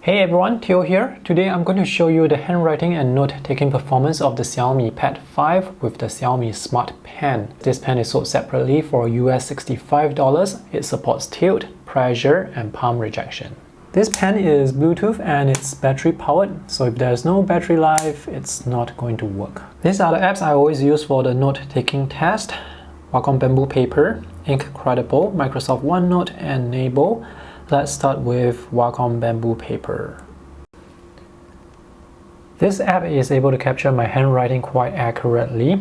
Hey everyone, Theo here. Today I'm going to show you the handwriting and note-taking performance of the Xiaomi Pad 5 with the Xiaomi Smart Pen. This pen is sold separately for US $65. It supports tilt, pressure, and palm rejection. This pen is Bluetooth and it's battery powered, so if there's no battery life, it's not going to work. These are the apps I always use for the note-taking test: Wacom Bamboo Paper, Incredible, Microsoft OneNote, and Nebo. Let's start with Wacom Bamboo Paper. This app is able to capture my handwriting quite accurately,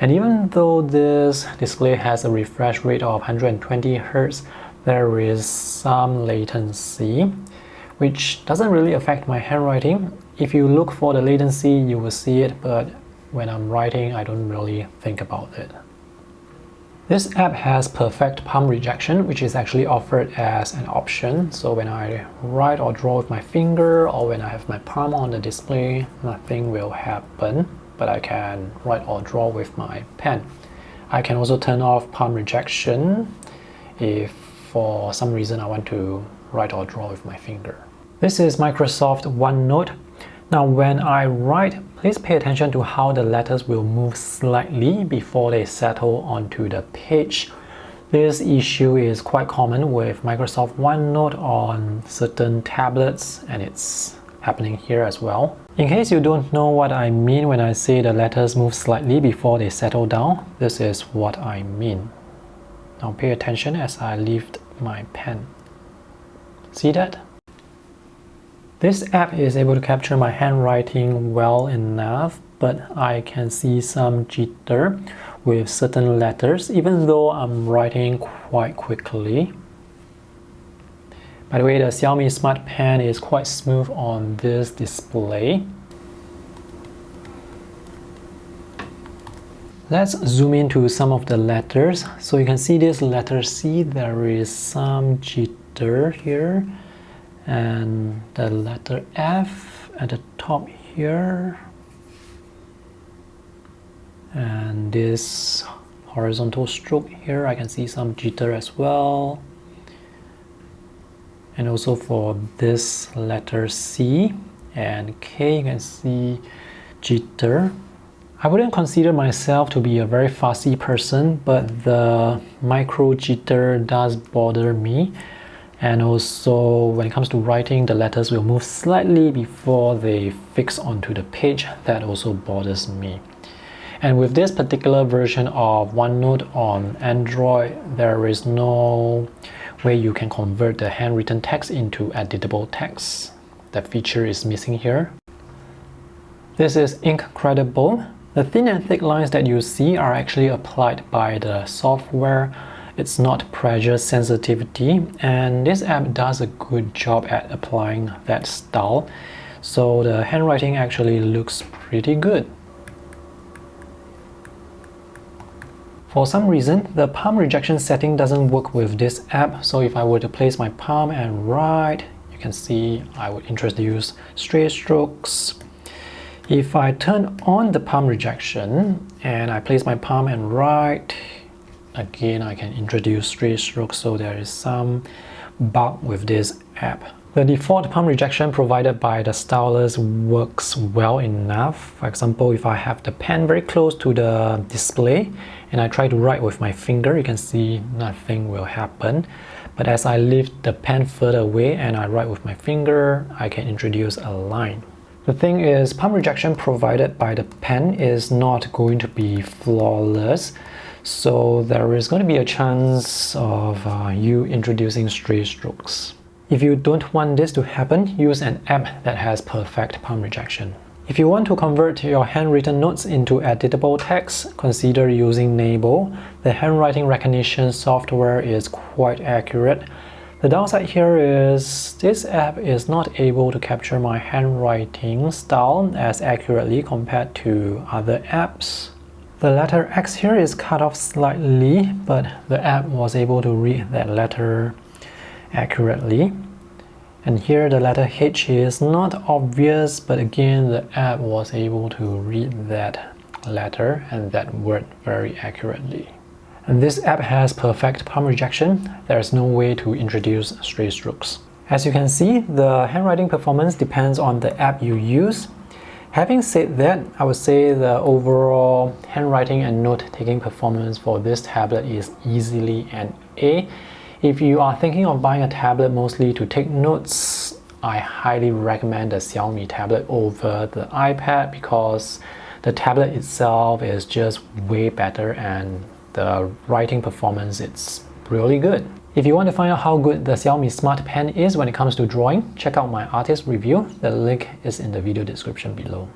and even though this display has a refresh rate of 120 Hz, there is some latency, which doesn't really affect my handwriting. If you look for the latency, you will see it, but when I'm writing, I don't really think about it. This app has perfect palm rejection, which is actually offered as an option. So when I write or draw with my finger, or when I have my palm on the display, nothing will happen, but I can write or draw with my pen. I can also turn off palm rejection if for some reason I want to write or draw with my finger. This is Microsoft OneNote. Now when I write, please pay attention to how the letters will move slightly before they settle onto the page. This issue is quite common with Microsoft OneNote on certain tablets, and it's happening here as well. In case you don't know what I mean when I say the letters move slightly before they settle down, this is what I mean. Now pay attention as I lift my pen. See that? This app is able to capture my handwriting well enough, but I can see some jitter with certain letters, even though I'm writing quite quickly. By the way, the Xiaomi Smart Pen is quite smooth on this display. Let's zoom into some of the letters. So you can see this letter C, there is some jitter here. And the letter F at the top here, and this horizontal stroke here, I can see some jitter as well. And also for this letter C and K, you can see jitter. I wouldn't consider myself to be a very fussy person, but the micro jitter does bother me. And also when it comes to writing, the letters will move slightly before they fix onto the page. That also bothers me. And with this particular version of OneNote on Android, there is no way you can convert the handwritten text into editable text. That feature is missing here. This is Incredible. The thin and thick lines that you see are actually applied by the software. It's not pressure sensitivity, and this app does a good job at applying that style, so the handwriting actually looks pretty good. For some reason, the palm rejection setting doesn't work with this app, so if I were to place my palm and write, you can see I would introduce straight strokes. If I turn on the palm rejection and I place my palm and write, again, I can introduce straight strokes, so there is some bug with this app. The default palm rejection provided by the stylus works well enough. For example, if I have the pen very close to the display and I try to write with my finger, you can see nothing will happen. But as I lift the pen further away and I write with my finger, I can introduce a line. The thing is, palm rejection provided by the pen is not going to be flawless. So there is going to be a chance of you introducing straight strokes. If you don't want this to happen, use an app that has perfect palm rejection. If you want to convert your handwritten notes into editable text, consider using Nebo. The handwriting recognition software is quite accurate. The downside here is this app is not able to capture my handwriting style as accurately compared to other apps. The letter X here is cut off slightly, but the app was able to read that letter accurately. And here the letter H is not obvious, but again the app was able to read that letter and that word very accurately. And this app has perfect palm rejection. There's no way to introduce straight strokes. As you can see, the handwriting performance depends on the app you use. Having said that, I would say the overall handwriting and note-taking performance for this tablet is easily an A. If you are thinking of buying a tablet mostly to take notes, I highly recommend the Xiaomi tablet over the iPad because the tablet itself is just way better and the writing performance is really good. If you want to find out how good the Xiaomi Smart Pen is when it comes to drawing, check out my artist review. The link is in the video description below.